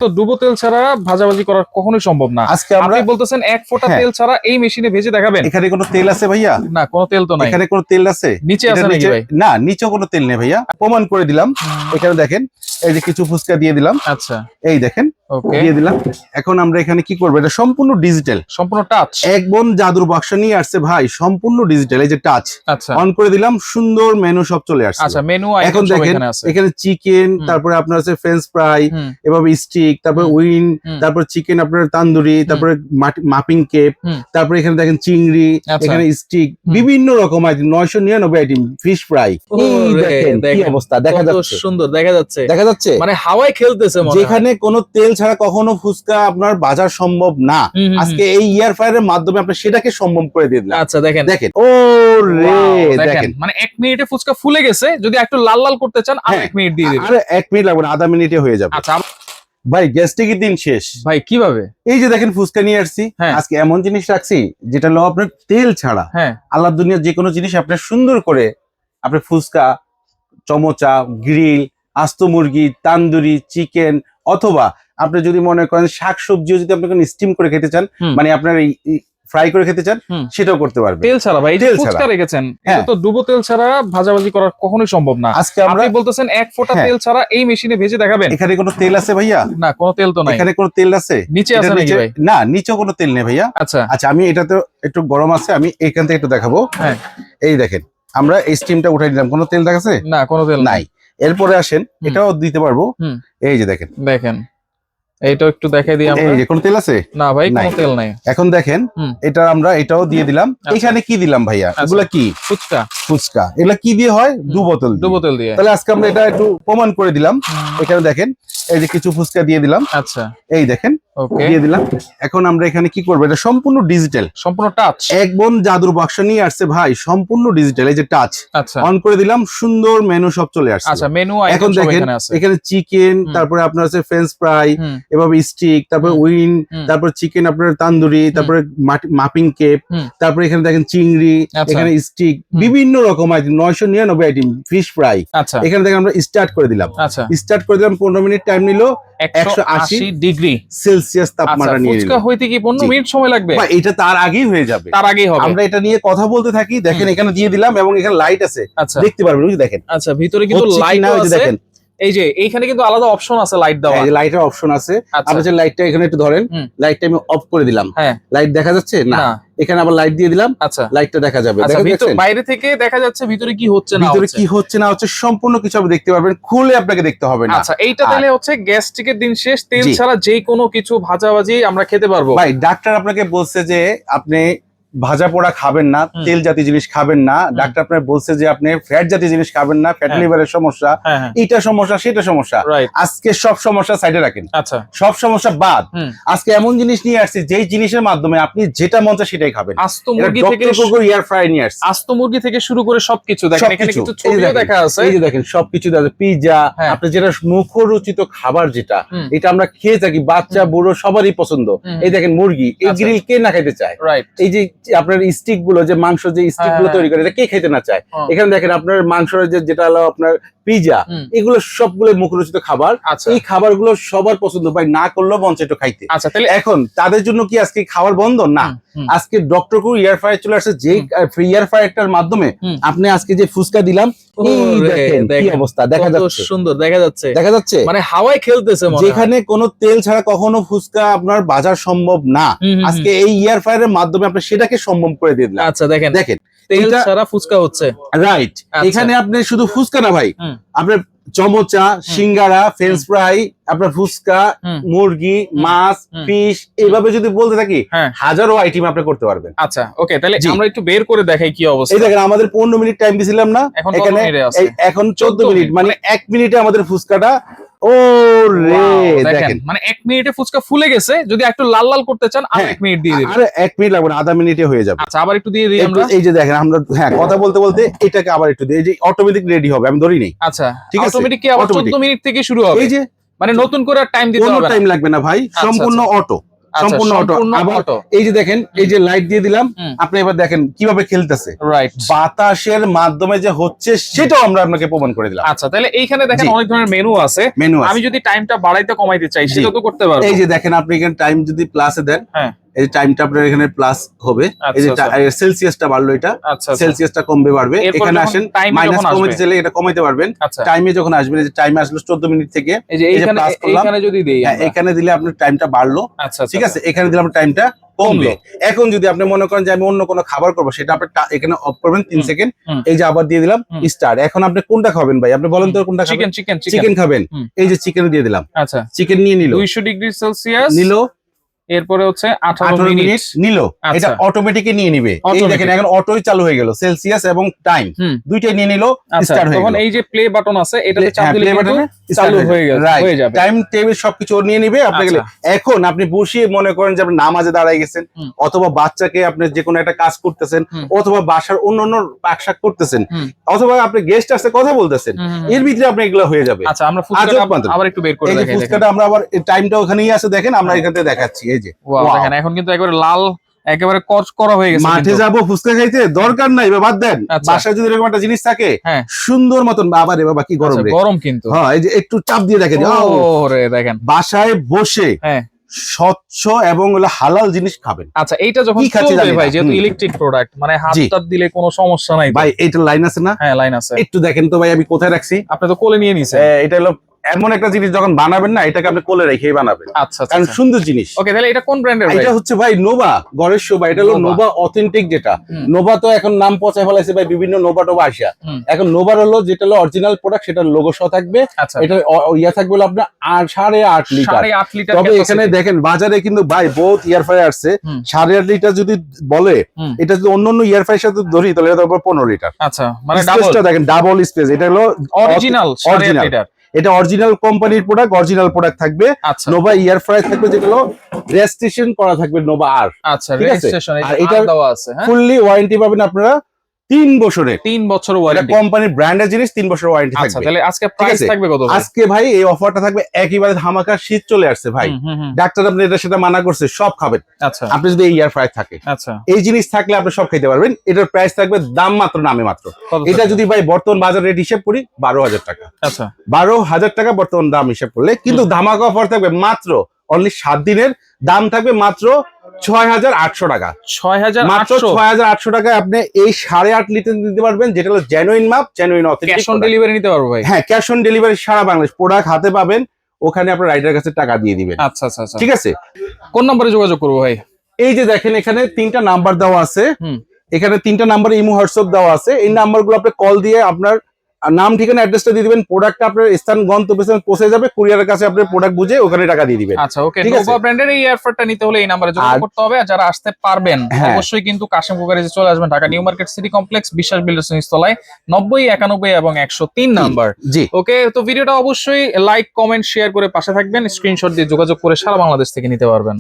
তো ডুবো তেল ছাড়া ভাজাভাজি করা কখনোই সম্ভব না। আজকে আমরা আপনি বলতেছেন এক ফোঁটা তেল ছাড়া এই মেশিনে ভেজে দেখাবেন? এখানে কোনো তেল আছে ভাইয়া? না, কোনো তেল তো নাই। এখানে কোনো তেল আছে? নিচে আছে নাকি ভাই? না, নিচে কোনো তেল নেই ভাইয়া, প্রমাণ করে দিলাম। এখানে দেখেন, এই যে কিছু ফুচকা দিয়ে দিলাম। আচ্ছা, এই দেখেন দিয়ে দিলাম। এখন আমরা এখানে কি করবো, এটা সম্পূর্ণ ডিজিটাল, সম্পূর্ণ টাচ। এক বোন জাদুর বাক্স নিয়ে আসছে ভাই, সম্পূর্ণ ডিজিটাল। এই যে টাচ আচ্ছা, অন করে দিলাম, সুন্দর মেনু সব চলে আসছে। আচ্ছা, মেনু এখন দেখেন এখানে চিকেন, তারপরে আপনার আছে ফ্রেঞ্চ ফ্রাই, এভাবে স্টিক, তারপরে উইং, তারপর চিকেন আপনার তান্দুরি, তারপরে মাপিং কেপ, তারপরে এখানে দেখেন চিংড়ি, এখানে স্টিক, বিভিন্ন রকম আইটেম, 999 আইটেম, ফিশ ফ্রাই। দেখেন কি অবস্থা, দেখা যাচ্ছে? সুন্দর দেখা যাচ্ছে, দেখা যাচ্ছে মানে হাওয়ায় খেলতেছে। যেখানে কোনো তেল ছাড়া কখনো ফুচকা আপনার বাজার সম্ভব না, আজকে এই এয়ার ফ্রায়ারের মাধ্যমে আপনি সেটাকে সম্ভব করে দিয়ে দিলাম। আচ্ছা, দেখেন দেখেন, ও রে দেখেন, মানে 1 মিনিটে ফুচকা ফুলে গেছে। যদি একটু লাল লাল করতে চান আর 1 মিনিট দিয়ে দিবেন। আরে 1 মিনিট লাগবে না, আধা মিনিটে হয়ে যাবে। আচ্ছা ভাই, গ্যাস্ট্রিকের দিন শেষ ভাই, কিভাবে? এই যে দেখেন ফুচকা নিয়ে আসছি, আজকে এমন জিনিস রাখছি যেটা হলো আপনার তেল ছাড়া। আল্লাহ দুনিয়ার যে কোনো জিনিস আপনার সুন্দর করে আপনার ফুচকা, চমচা, গ্রিল, আস্ত মুরগি, তান্দুরি, চিকেন, অথবা আপনি যদি মনে করেন শাকসবজিও যদি আপনি কোনো স্টিম করে খেতে চান, মানে আপনার এই ফ্রাই করে খেতে চান, সেটাও করতে পারবেন তেল ছাড়া। ভাই, তেল ফুচকা রেখেছেন, এটা তো ডুবো তেল ছাড়া ভাজাভাজি করা কখনোই সম্ভব না। আজকে আমরা আপনি বলতেছেন এক ফোঁটা তেল ছাড়া এই মেশিনে ভেজে দেখাবেন? এখানে কোনো তেল আছে ভাইয়া? না, কোনো তেল তো নাই। এখানে কোনো তেল আছে? নিচে আছে নাকি ভাই? না, নিচে কোনো তেল নেই ভাইয়া। আচ্ছা, আচ্ছা, আমি এটাতে একটু গরম আছে, আমি এখান থেকে একটু দেখাবো। এই দেখেন, আমরা এই স্টিমটা উঠাই দিলাম, কোনো তেল দেখাচ্ছে? না, কোনো তেল নাই। এরপরে আসেন, এটাও দিতে পারবো। এই যে দেখেন, এইটা একটু দেখাই দিই আমরা। এই যে কোনো তেল আছে? না ভাই, কোনো তেল নাই। এখন দেখেন, এটা আমরা এটাও দিয়ে দিলাম। এখানে কি দিলাম ভাইয়া? এগুলা কি? ফুচকা। ফুচকা এগুলা কি দিয়ে হয়? ডুবো তেল দিয়ে। তাহলে আজকে আমরা এটা একটু প্রমাণ করে দিলাম। এখানে দেখেন, এই যে কিছু ফুচকা দিয়ে দিলাম। আচ্ছা, এই দেখেন দিয়ে দিলাম। এখন আমরা এখানে কি করবো, এটা সম্পূর্ণ ডিজিটাল, সম্পূর্ণ টাচ। এক বোন জাদুর বাক্স নিয়ে আসছে ভাই, সম্পূর্ণ ডিজিটাল। এই যে টাচ অন করে দিলাম, সুন্দর মেনু সব চলে আসছে। আচ্ছা, মেনু এখন দেখেন এখানে চিকেন, তারপরে আপনার আছে ফ্রেঞ্চ ফ্রাই, এভাবে স্টিক, তারপরে উইং, তারপর চিকেন আপনার তান্দুরি, তারপরে মাপিং কেপ, তারপরে এখানে দেখেন চিংড়ি, এখানে স্টিক, বিভিন্ন রকম আইটেম, 999 আইটেম, ফিশ ফ্রাই। এখানে দেখেন আমরা স্টার্ট করে দিলাম। স্টার্ট করে দিলাম, 15 মিনিট টাইম নিল, 180 ডিগ্রি সেলসিয়াস তাপমাত্রা নিয়ে নিল। ফুচকা হইতে কি 15 মিনিট সময় লাগবে? ভাই, এটা তার আগেই হয়ে যাবে, তার আগেই হবে। আমরা এটা নিয়ে কথা বলতে থাকি। দেখেন এখানে দিয়ে দিলাম, এবং এখানে লাইট আছে, দেখতে পারবেন, বুঝে দেখেন। আচ্ছা, ভিতরে কিন্তু লাইট আছে, দেখেন। এই যে এইখানে কিন্তু আলাদা অপশন আছে, লাইট দেওয়া। এই যে লাইটের অপশন আছে, আপনি যে লাইটটা এখানে একটু ধরেন, লাইটটা আমি অফ করে দিলাম। লাইট দেখা যাচ্ছে না? এখানে আবার লাইট দিয়ে দিলাম। আচ্ছা, লাইটটা দেখা যাবে। বাইরে থেকে দেখা যাচ্ছে ভিতরে কি হচ্ছে না ভিতরে কি হচ্ছে না হচ্ছে সম্পূর্ণ কিছু আপনি দেখতে পারবেন, খুলে আপনাকে দেখতে হবে না। আচ্ছা, এইটা তাহলে হচ্ছে গ্যাস্ট্রিকের দিন শেষ, তেল ছাড়া যে কোনো কিছু ভাজাভাজি আমরা খেতে পারবো। ভাই, ডাক্তার আপনাকে বলছে যে আপনি ভাজা পোড়া খাবেন না, তেল জাতীয় জিনিস খাবেন না। ডাক্তার আপনার বলছে যে আপনি ফ্যাট জাতীয় জিনিস খাবেন না, ফ্যাটি লিভারের সমস্যা, এটা সমস্যা, সেটা সমস্যা। আজকে সব সমস্যা সাইডে রাখেন। আচ্ছা, সব সমস্যা বাদ। আজকে এমন জিনিস নিয়ে আসছি, যেই জিনিসের মাধ্যমে আপনি যেটা মন চায় সেটাই খাবেন। আস্ত মুরগি থেকে এয়ার ফ্রাই নিয়ে আসছে, আস্ত মুরগি থেকে শুরু করে সবকিছু দেখেন, এখানে কিছু ছবিও দেখা আছে। এই যে দেখেন, সবকিছু আছে, পিৎজা, আপনি যেটা মুখরোচিত খাবার, যেটা এটা আমরা খেয়ে থাকি, বাচ্চা বুড়ো সবারই পছন্দ। এই দেখেন মুরগি, এই গ্রিল কে না খেতে চায়? এই যে আপনার স্টিক গুলো, যে মাংস যে স্টিক গুলো তৈরি করে, এটা কে খেতে না চায়? এখানে দেখেন আপনার মাংসের যেটা হলো আপনার পিৎজা, এগুলো সবগুলো মুখরোচিত খাবার। এই খাবারগুলো সবার পছন্দ, ভাই না করলেও মন চায় একটু খাইতে। আচ্ছা, তাহলে এখন তাদের জন্য কি আজকে খাবার বন্ধ? না, আজকে ডক্টর কো এয়ার ফ্রায়ার চলে আসছে, যে এয়ার ফ্রায়ারটার মাধ্যমে আপনি আজকে যে ফুচকা দিলাম, দেখেন কি অবস্থা, দেখা যাচ্ছে? সুন্দর দেখা যাচ্ছে, দেখা যাচ্ছে, মানে হাওয়ায় খেলতেছে। যেখানে কোনো তেল ছাড়া কখনো ফুচকা আপনার বাজার সম্ভব না, আজকে এই এয়ার ফ্রায়ারের মাধ্যমে আপনি সেটাকে সম্ভব করে দিয়ে দিলাম। আচ্ছা, দেখেন দেখেন তেল ছাড়া ফুচকা হচ্ছে, রাইট। এখানে আপনি শুধু ফুচকা না ভাই, আপনার চমচা, সিঙ্গারা, ফ্রেঞ্চ ফ্রাই, আপনার ফুচকা, মুরগি, মাছ, ফিশ, এইভাবে যদি বলতে থাকি, হাজারো আইটেম আপনি করতে পারবেন। আচ্ছা, ওকে, তাহলে আমরা একটু বের করে দেখাই কি অবস্থা। এই দেখেন, আমাদের 15 মিনিট টাইম দিছিলাম না, এখানে এখন 14 মিনিট, মানে 1 মিনিটে আমাদের ফুচকাটা, ও রে দেখেন, মানে 1 মিনিটে ফুচকা ফুলে গেছে। যদি একটু লাল লাল করতে চান আর 1 মিনিট দিয়ে দিবেন। আরে 1 মিনিট লাগবে না, আধা মিনিটে হয়ে যাবে। আচ্ছা, আবার একটু দিয়ে দিই আমরা। এই যে দেখেন, আমরা কথা বলতে বলতে এটাকে আবার একটু দিই, এই যে অটোমেটিক রেডি হবে, আমি ধরি নেই। আচ্ছা, ঠিক আছে, অটোমেটিক কি আবার 14 মিনিট থেকে শুরু হবে? এই যে মানে নতুন করে টাইম দিতে হবে না, কোনো টাইম লাগবে না ভাই, সম্পূর্ণ অটো। সম্পূর্ণ অটো। আবার এই যে দেখেন, এই যে লাইট দিয়ে দিলাম, আপনি এবার দেখেন কিভাবে খেলতেছে, রাইট, বাতাসের মাধ্যমে যে হচ্ছে সেটাও আমরা আপনাকে প্রমাণ করে দিলাম। আচ্ছা, তাহলে এইখানে দেখেন অনেক ধরনের মেনু আছে। আমি যদি টাইমটা বাড়াইতে কমাইতে চাই সেটা তো করতে পারবো। এই যে দেখেন, আপনি এখানে টাইম যদি প্লাসে দেন, হ্যাঁ, এই যে টাইমটা আপনার এখানে প্লাস হবে। এই যে সেলসিয়াসটা বাড়লো, এটা সেলসিয়াসটা কমবে বাড়বে। এখানে আসেন মাইনাস কমাইতে চাইলে এটা কমাইতে পারবেন। টাইমে যখন আসবেন, এই যে টাইমে আসলো 14 মিনিট থেকে, এই যে এখানে যদি দেই, এখানে দিলে আপনার টাইমটা বাড়লো। ঠিক আছে, এখানে দিলে আপনার টাইমটা কমলো। এখন যদি আপনি মনে করেন যে আমি অন্য কোনো খাবার করবো, সেটা আপনি এখানে অফ করবেন 3 সেকেন্ড। এই যে আবার দিয়ে দিলাম স্টার্ট। এখন আপনি কোনটা খাবেন ভাই? আপনি বলেন তো কোনটা খাবেন? চিকেন খাবেন। এই যে চিকেন দিয়ে দিলাম। আচ্ছা, চিকেন নিয়ে নিল, 200 ডিগ্রি সেলসিয়াস নিল, এরপরে হচ্ছে 18 মিনিট নিল। এটা অটোমেটিকলি নিয়ে নিবে। এই দেখেন এখন অটোই চালু হয়ে গেল, সেলসিয়াস এবং টাইম দুইটাই নিয়ে নিল, স্টার্ট হয়ে গেল। তখন এই যে প্লে বাটন আছে, এটাতে চাপ দিলে চালু হয়ে যাবে। টাইম টেবিল সবকিছু নিয়ে নিবে আপনাকে। এখন আপনি বসিয়ে মনে করেন যে আপনি নামাজে দাঁড়ায় গেছেন, অথবা বাচ্চাকে আপনি যে কোনো একটা কাজ করতেছেন, অথবা বাসার অন্য পাকশাক করতেছেন, অথবা আপনি গেস্ট আসতে কথা বলতেছেন, এর ভিতরে আপনি এগুলো হয়ে যাবে। আচ্ছা, আমরা ফুচকাটা আবার একটু বের করে দেখাই। ফুচকাটা আমরা আবার টাইমটা ওখানেই আছে, দেখেন আমরা এখান থেকে দেখাচ্ছি। এই যে দেখেন, এখন কিন্তু একেবারে লাল, একেবারে করা হয়ে গেছে। মাঠে যাবো ফুচকা খাইতে, দরকার নাই, বাদ দেন। বাসায় যদি এরকম একটা জিনিস থাকে সুন্দর মতন, বাবা রে বাবা কি গরম রে, গরম কিন্তু। হ্যাঁ, এই যে একটু চাপ দিয়ে দেখেন, ওরে দেখেন, বাসায় বসে স্বচ্ছ এবং হালাল জিনিস খাবেন। আচ্ছা, এইটা যখন চলবে ভাই, যেহেতু ইলেকট্রিক প্রোডাক্ট, মানে হাত দিলে কোনো সমস্যা নাই ভাই। এইটা লাইন আছে না? হ্যাঁ, লাইন আছে। একটু দেখেন তো ভাই, আমি কোথায় রাখছি? আপনি তো কোলে নিয়ে নিছেন। এটা হলো এমন একটা জিনিস, যখন বানাবেন না, এটাকে আপনি কোলে রেখেই বানাবেন। আচ্ছা, কারণ সুন্দর জিনিস। ওকে, তাহলে এটা কোন ব্র্যান্ডের ভাই? এটা হচ্ছে ভাই নোভা, গণেশ শোভা। এটা হলো নোভা অথেন্টিক। যেটা নোভা তো এখন নাম পচায় ফেলাইছে ভাই, বিভিন্ন নোভা টোভা আসিয়া। এখন নোভার হলো যেটা হলো অরিজিনাল প্রোডাক্ট, সেটার লোগো সহ থাকবে। এটা ইয়া থাকবে হলো আপনার 8.5 লিটার। তবে এখানে দেখেন বাজারে কিন্তু ভাই বহুত ইয়ার ফ্রাই আসছে। 8.5 লিটার যদি বলে, এটা যদি অন্য ইয়ার ফ্রাইয়ের সাথে ধরি, তাহলে এটা 15 লিটার। আচ্ছা, মানে ডাবলটা দেখেন, ডাবল স্পেস। এটা হলো অরিজিনাল 8.5 লিটার। এটা অরিজিনাল কোম্পানির প্রোডাক্ট, অরিজিনাল প্রোডাক্ট থাকবে। নোভা ইয়ার ফ্রাই থাকবে, যেগুলো রেজিস্ট্রেশন করা থাকবে নোভা আর। আচ্ছা, রেজিস্ট্রেশন এটা দেওয়া আছে। ফুললি ওয়ারেন্টি পাবেন আপনারা 3 বছরের। 3 বছর ওয়ারেন্টি, কোম্পানির ব্র্যান্ডের জিনিস, 3 বছর ওয়ারেন্টি থাকবে। আচ্ছা, তাহলে আজকে প্রাইস থাকবে কত ভাই? আজকে ভাই এই অফারটা থাকবে একেবারে ধামাকা। শীত চলে আসছে ভাই, ডাক্তার আপনি এটা সেটা মানা করছে, সব খাবেন। আচ্ছা, আপনি যদি এই ইয়ার ফ্রাই থাকে, আচ্ছা, এই জিনিস থাকলে আপনি সব খেতে পারবেন। এটার প্রাইস থাকবে দাম মাত্র, নামে মাত্র। এটা যদি ভাই বর্তমান বাজার রেট হিসেব করি, 12,000 টাকা। আচ্ছা, 12,000 টাকা বর্তমান দাম হিসেব করলে, কিন্তু ধামাকা অফার থাকবে মাত্র অনলি 7 দিনের। দাম থাকবে মাত্র 6,800 টাকা। 6,800 টাকায় আপনি এই 8.5 লিটার দিতে পারবেন, যেটা হলো জেনুইন মাপ, genuine authentic. Cash on delivery নিতে পারবো ভাই? হ্যাঁ, ক্যাশ অন ডেলিভারি সারা বাংলাদেশ। প্রোডাক্ট হাতে পাবেন, ওখানে আপনার রাইডার কাছে টাকা দিয়ে দিবেন। আচ্ছা, আচ্ছা, ঠিক আছে। কোন নম্বরে যোগাযোগ করবো ভাই? এই যে দেখেন, এখানে 3টা নাম্বার দেওয়া আছে। এখানে 3টা নাম্বারে ইমো হোয়াটসঅ্যাপ দেওয়া আছে। এই নাম্বারগুলো আপনি কল দিয়ে আপনার নাম, ঠিকানা, অ্যাড্রেসটা দিয়ে দিবেন। প্রোডাক্ট আপনার স্থান গন্তব্যস্থানে পৌঁছে যাবে, কুরিয়ারের কাছে আপনি প্রোডাক্ট বুঝে ওখানে টাকা দিয়ে দিবেন। আচ্ছা, ওকে। নোভা ব্র্যান্ডের এই এয়ারফ্রায়ারটা নিতে হলে এই নম্বরে যোগাযোগ করতে হবে। আর যারা আসতে পারবেন, অবশ্যই কিন্তু কাশিম কুকারিজে চলে আসবেন, Dhaka new market city complex, বিশ্বাস বিল্ডার্স নিচতলায় 90, 91 এবং 103 নাম্বার। জি, ওকে। তো ভিডিওটা অবশ্যই লাইক, কমেন্ট, শেয়ার করে পাশে থাকবেন। স্ক্রিনশট দিয়ে যোগাযোগ করে সারা বাংলাদেশ থেকে নিতে পারবেন।